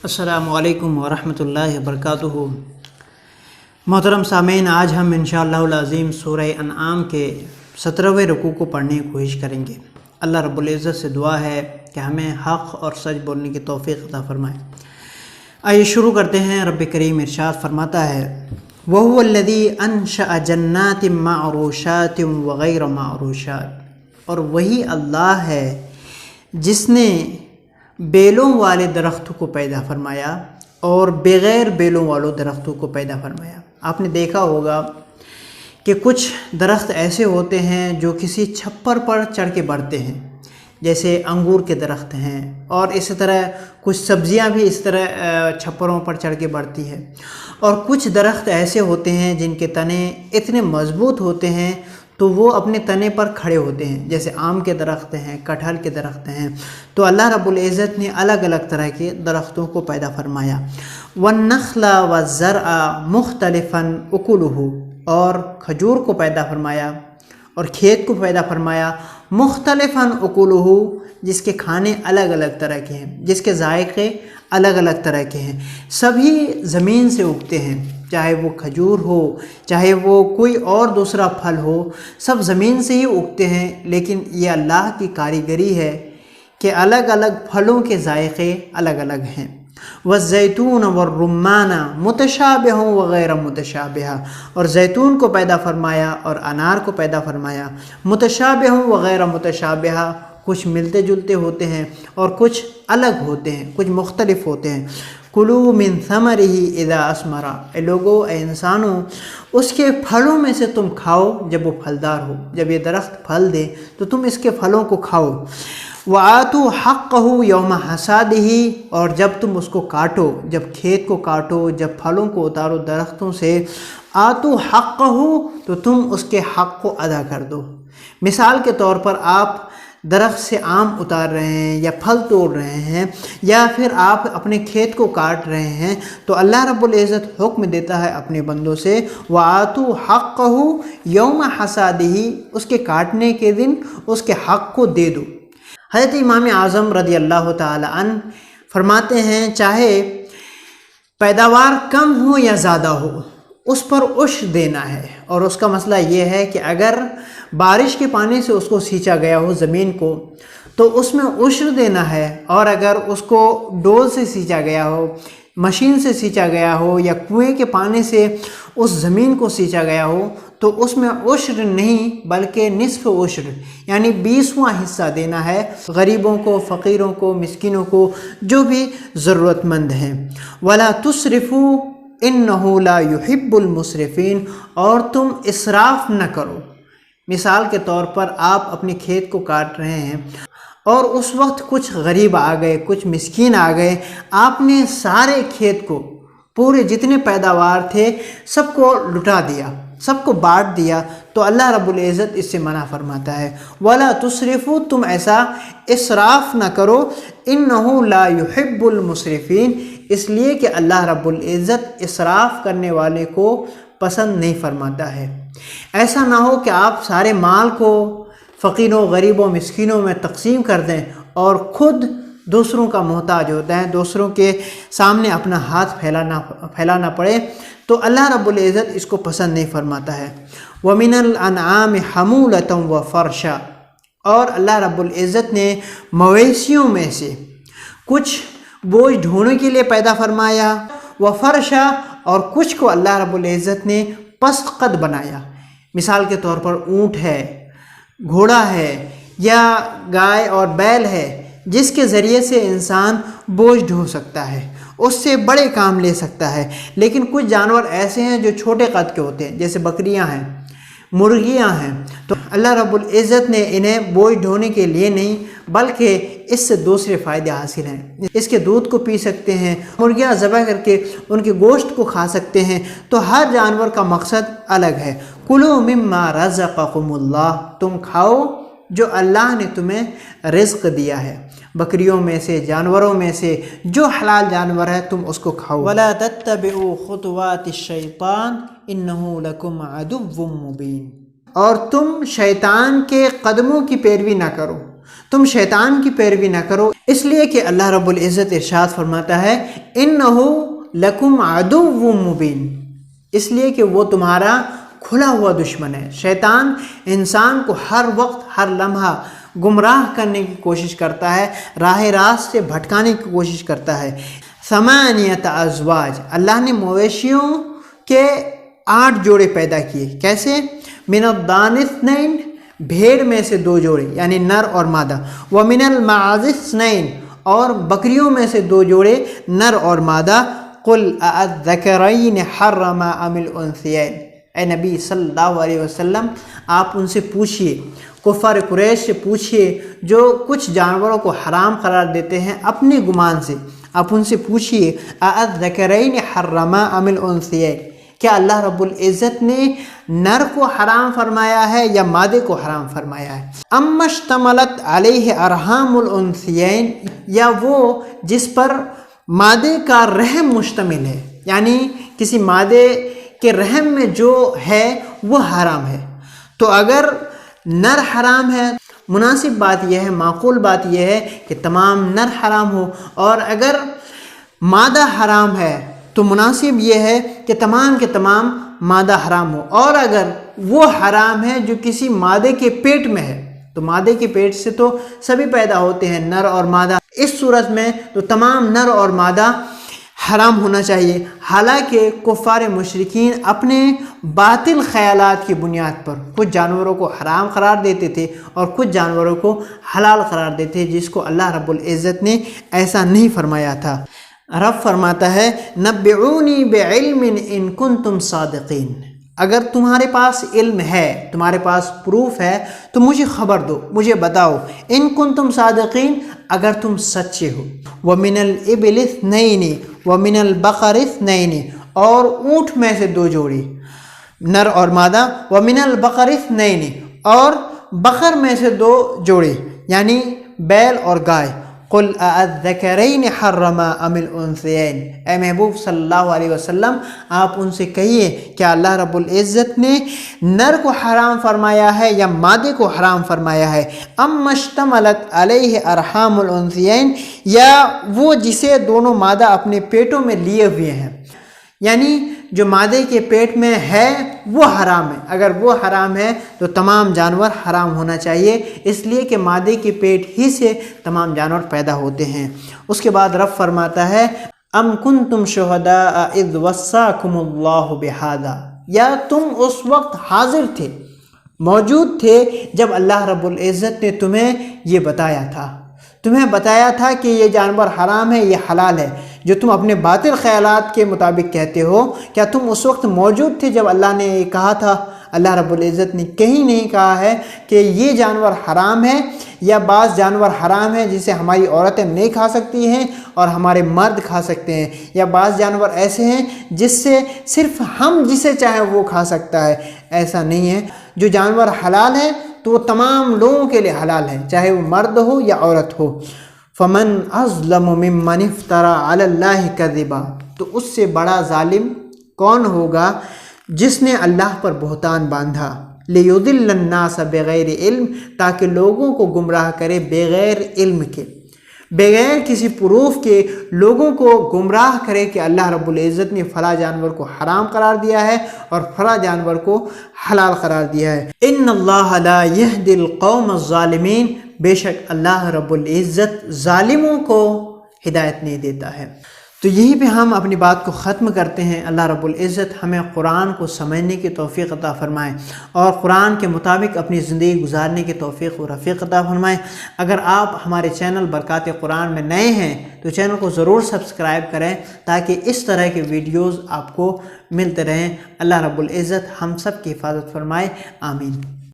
السلام علیکم ورحمۃ اللہ وبرکاتہ۔ محترم سامعین، آج ہم انشاءاللہ العظیم سورہ انعام کے 17ویں رکوع کو پڑھنے کی کوشش کریں گے۔ اللہ رب العزت سے دعا ہے کہ ہمیں حق اور سچ بولنے کی توفیق عطا فرمائے۔ آئیے شروع کرتے ہیں۔ رب کریم ارشاد فرماتا ہے، وَهُوَ الَّذِي أَنشَأَ جَنَّاتٍ مَّعْرُوشَاتٍ وَغَيْرَ مَعْرُوشَاتٍ، اور وہی اللہ ہے جس نے بیلوں والے درختوں کو پیدا فرمایا اور بغیر بیلوں والوں درختوں کو پیدا فرمایا۔ آپ نے دیکھا ہوگا کہ کچھ درخت ایسے ہوتے ہیں جو کسی چھپر پر چڑھ کے بڑھتے ہیں، جیسے انگور کے درخت ہیں، اور اسی طرح کچھ سبزیاں بھی اس طرح چھپروں پر چڑھ کے بڑھتی ہیں، اور کچھ درخت ایسے ہوتے ہیں جن کے تنے اتنے مضبوط ہوتے ہیں تو وہ اپنے تنے پر کھڑے ہوتے ہیں، جیسے آم کے درخت ہیں، کٹہل کے درخت ہیں۔ تو اللہ رب العزت نے الگ الگ طرح کے درختوں کو پیدا فرمایا۔ وَالنَّخْلَ وَالزَّرْعَ مُخْتَلِفًا أُكُلُهُ، اور کھجور کو پیدا فرمایا اور کھیت کو پیدا فرمایا، مختلفاً أُكُلُهُ، جس کے کھانے الگ الگ طرح کے ہیں، جس کے ذائقے الگ الگ طرح کے ہیں، سبھی زمین سے اگتے ہیں، چاہے وہ کھجور ہو، چاہے وہ کوئی اور دوسرا پھل ہو، سب زمین سے ہی اگتے ہیں۔ لیکن یہ اللہ کی کاریگری ہے کہ الگ الگ پھلوں کے ذائقے الگ الگ ہیں۔ والزیتون والرمان متشابہ وغیر متشابہ، اور زیتون کو پیدا فرمایا اور انار کو پیدا فرمایا، متشابہ وغیر متشابہ، کچھ ملتے جلتے ہوتے ہیں اور کچھ الگ ہوتے ہیں، کچھ مختلف ہوتے ہیں۔ کلوا من ثمرہ اذا اثمر، اے لوگو، اے انسانوں، اس کے پھلوں میں سے تم کھاؤ جب وہ پھلدار ہو، جب یہ درخت پھل دے تو تم اس کے پھلوں کو کھاؤ۔ وَآتُوا حَقَّهُ يَوْمَ حَصَادِهِ، اور جب تم اس کو کاٹو، جب کھیت کو کاٹو، جب پھلوں کو اتارو درختوں سے، آتوا حَقَّهُ، تو تم اس کے حق کو ادا کر دو۔ مثال کے طور پر آپ درخت سے آم اتار رہے ہیں یا پھل توڑ رہے ہیں، یا پھر آپ اپنے کھیت کو کاٹ رہے ہیں، تو اللہ رب العزت حکم دیتا ہے اپنے بندوں سے، وَآتُوا حَقَّهُ يَوْمَ حَصَادِهِ، اس کے کاٹنے کے دن اس کے حق کو دے دو۔ حضرت امام اعظم رضی اللہ تعالی عنہ فرماتے ہیں، چاہے پیداوار کم ہو یا زیادہ ہو، اس پر عشر دینا ہے۔ اور اس کا مسئلہ یہ ہے کہ اگر بارش کے پانی سے اس کو سینچا گیا ہو زمین کو تو اس میں عشر دینا ہے، اور اگر اس کو ڈول سے سینچا گیا ہو، مشین سے سینچا گیا ہو، یا کنویں کے پانی سے اس زمین کو سینچا گیا ہو تو اس میں عشر نہیں بلکہ نصف عشر، یعنی 20واں حصہ دینا ہے غریبوں کو، فقیروں کو، مسکینوں کو، جو بھی ضرورت مند ہیں۔ وَلَا تُسْرِفُوا إِنَّهُ لَا يُحِبُّ الْمُسْرِفِينَ، اور تم اسراف نہ کرو۔ مثال کے طور پر آپ اپنے کھیت کو کاٹ رہے ہیں اور اس وقت کچھ غریب آ گئے، کچھ مسکین آ گئے، آپ نے سارے کھیت کو، پورے جتنے پیداوار تھے سب کو لٹا دیا، سب کو بانٹ دیا، تو اللہ رب العزت اس سے منع فرماتا ہے، وَلَا تُسْرِفُوا، تم ایسا اسراف نہ کرو، إِنَّهُ لَا يُحِبُّ الْمُسْرِفِينَ، اس لیے کہ اللہ رب العزت اسراف کرنے والے کو پسند نہیں فرماتا ہے۔ ایسا نہ ہو کہ آپ سارے مال کو فقیروں، غریبوں، مسکینوں میں تقسیم کر دیں اور خود دوسروں کا محتاج ہوتا ہے، دوسروں کے سامنے اپنا ہاتھ پھیلانا پڑے، تو اللہ رب العزت اس کو پسند نہیں فرماتا ہے۔ وَمِنَ الْأَنْعَامِ حَمُولَةً وَفَرْشًا، اور اللہ رب العزت نے مویشیوں میں سے کچھ بوجھ ڈھونے کے لیے پیدا فرمایا، وَفَرْشًا، اور کچھ کو اللہ رب العزت نے پست قد بنایا۔ مثال کے طور پر اونٹ ہے، گھوڑا ہے، یا گائے اور بیل ہے، جس کے ذریعے سے انسان بوجھ ڈھو سکتا ہے، اس سے بڑے کام لے سکتا ہے۔ لیکن کچھ جانور ایسے ہیں جو چھوٹے قد کے ہوتے ہیں، جیسے بکریاں ہیں، مرغیاں ہیں، تو اللہ رب العزت نے انہیں بوجھ ڈھونے کے لیے نہیں بلکہ اس سے دوسرے فائدے حاصل ہیں۔ اس کے دودھ کو پی سکتے ہیں، مرغیاں ذبح کر کے ان کے گوشت کو کھا سکتے ہیں، تو ہر جانور کا مقصد الگ ہے۔ کُلُوا مِمَّا رَزَقَكُمُ اللَّهُ، تم کھاؤ جو اللہ نے تمہیں رزق دیا ہے، بکریوں میں سے، جانوروں میں سے جو حلال جانور ہے تم اس کو کھاؤ۔ وَلَا تَتَّبِعُوا خُطُوَاتِ الشَّيْطَانِ إِنَّهُ لَكُمْ عَدُوٌّ مُّبِينٌ، اور تم شیطان کے قدموں کی پیروی نہ کرو، تم شیطان کی پیروی نہ کرو، اس لیے کہ اللہ رب العزت ارشاد فرماتا ہے انہو لکم عدو مبین، اس لیے کہ وہ تمہارا کھلا ہوا دشمن ہے۔ شیطان انسان کو ہر وقت ہر لمحہ گمراہ کرنے کی کوشش کرتا ہے، راہ راست سے بھٹکانے کی کوشش کرتا ہے۔ ثمانیۃ ازواج، اللہ نے مویشیوں کے 8 جوڑے پیدا کیے، کیسے؟ من الضان اثنین، بھیڑ میں سے 2 جوڑے یعنی نر اور مادہ، ومن الماعز اثنین، اور بکریوں میں سے 2 جوڑے نر اور مادہ۔ قل اذکرین حرم ام الانثیین، اے نبی صلی اللہ علیہ وسلم آپ ان سے پوچھئے، کفار قریش سے پوچھئے جو کچھ جانوروں کو حرام قرار دیتے ہیں اپنے گمان سے، آپ ان سے پوچھئے اذکرین حرم ام الانثیین، کیا اللہ رب العزت نے نر کو حرام فرمایا ہے یا مادے کو حرام فرمایا ہے؟ اما اشتملت علیہ ارحام الانثیین، یا وہ جس پر مادے کا رحم مشتمل ہے، یعنی کسی مادے کے رحم میں جو ہے وہ حرام ہے۔ تو اگر نر حرام ہے، مناسب بات یہ ہے، معقول بات یہ ہے کہ تمام نر حرام ہو، اور اگر مادہ حرام ہے تو مناسب یہ ہے کہ تمام مادہ حرام ہو، اور اگر وہ حرام ہے جو کسی مادے کے پیٹ میں ہے، تو مادے کے پیٹ سے تو سبھی پیدا ہوتے ہیں، نر اور مادہ، اس صورت میں تو تمام نر اور مادہ حرام ہونا چاہیے۔ حالانکہ کفار مشرکین اپنے باطل خیالات کی بنیاد پر کچھ جانوروں کو حرام قرار دیتے تھے اور کچھ جانوروں کو حلال قرار دیتے تھے، جس کو اللہ رب العزت نے ایسا نہیں فرمایا تھا۔ رب فرماتا ہے نبعونی بعلم ان کنتم صادقین، اگر تمہارے پاس علم ہے، تمہارے پاس پروف ہے تو مجھے خبر دو، مجھے بتاؤ، ان کنتم صادقین، اگر تم سچے ہو۔ ومن الابل اثنین ومن البقر اثنین، اور اونٹ میں سے 2 جوڑی نر اور مادہ، ومن البقر اثنین، اور بقر میں سے 2 جوڑے یعنی بیل اور گائے۔ قل اذکرین حرم ام الانثیین، اے محبوب صلی اللہ علیہ وسلم آپ ان سے کہیے کہ اللہ رب العزت نے نر کو حرام فرمایا ہے یا مادے کو حرام فرمایا ہے؟ ام اشتملت علیہ ارحام الانثیین، یا وہ جسے دونوں مادہ اپنے پیٹوں میں لیے ہوئے ہیں، یعنی جو مادے کے پیٹ میں ہے وہ حرام ہے۔ اگر وہ حرام ہے تو تمام جانور حرام ہونا چاہیے، اس لیے کہ مادے کے پیٹ ہی سے تمام جانور پیدا ہوتے ہیں۔ اس کے بعد رب فرماتا ہے ام کنتم شہداء اذ وصاکم اللہ بہذا، یا تم اس وقت حاضر تھے، موجود تھے جب اللہ رب العزت نے تمہیں یہ بتایا تھا کہ یہ جانور حرام ہے، یہ حلال ہے، جو تم اپنے باطل خیالات کے مطابق کہتے ہو۔ کیا تم اس وقت موجود تھے جب اللہ نے یہ کہا تھا؟ اللہ رب العزت نے کہیں نہیں کہا ہے کہ یہ جانور حرام ہے، یا بعض جانور حرام ہے جسے ہماری عورتیں نہیں کھا سکتی ہیں اور ہمارے مرد کھا سکتے ہیں، یا بعض جانور ایسے ہیں جس سے صرف ہم جسے چاہیں وہ کھا سکتا ہے۔ ایسا نہیں ہے، جو جانور حلال ہے تو وہ تمام لوگوں کے لیے حلال ہے، چاہے وہ مرد ہو یا عورت ہو۔ فمن اظلم ممن افترى علی اللہ کذبا، تو اس سے بڑا ظالم کون ہوگا جس نے اللہ پر بہتان باندھا، لیضل الناس بغیر علم، تاکہ لوگوں کو گمراہ کرے بغیر علم کے، بغیر کسی پروف کے لوگوں کو گمراہ کرے کہ اللہ رب العزت نے فلاں جانور کو حرام قرار دیا ہے اور فلاں جانور کو حلال قرار دیا ہے۔ ان اللہ لا یہدی القوم الظالمین، بے شک اللہ رب العزت ظالموں کو ہدایت نہیں دیتا ہے۔ تو یہیں پہ ہم اپنی بات کو ختم کرتے ہیں۔ اللہ رب العزت ہمیں قرآن کو سمجھنے کی توفیق عطا فرمائے اور قرآن کے مطابق اپنی زندگی گزارنے کی توفیق و رفیق عطا فرمائے۔ اگر آپ ہمارے چینل برکات قرآن میں نئے ہیں تو چینل کو ضرور سبسکرائب کریں تاکہ اس طرح کے ویڈیوز آپ کو ملتے رہیں۔ اللہ رب العزت ہم سب کی حفاظت فرمائے، آمین۔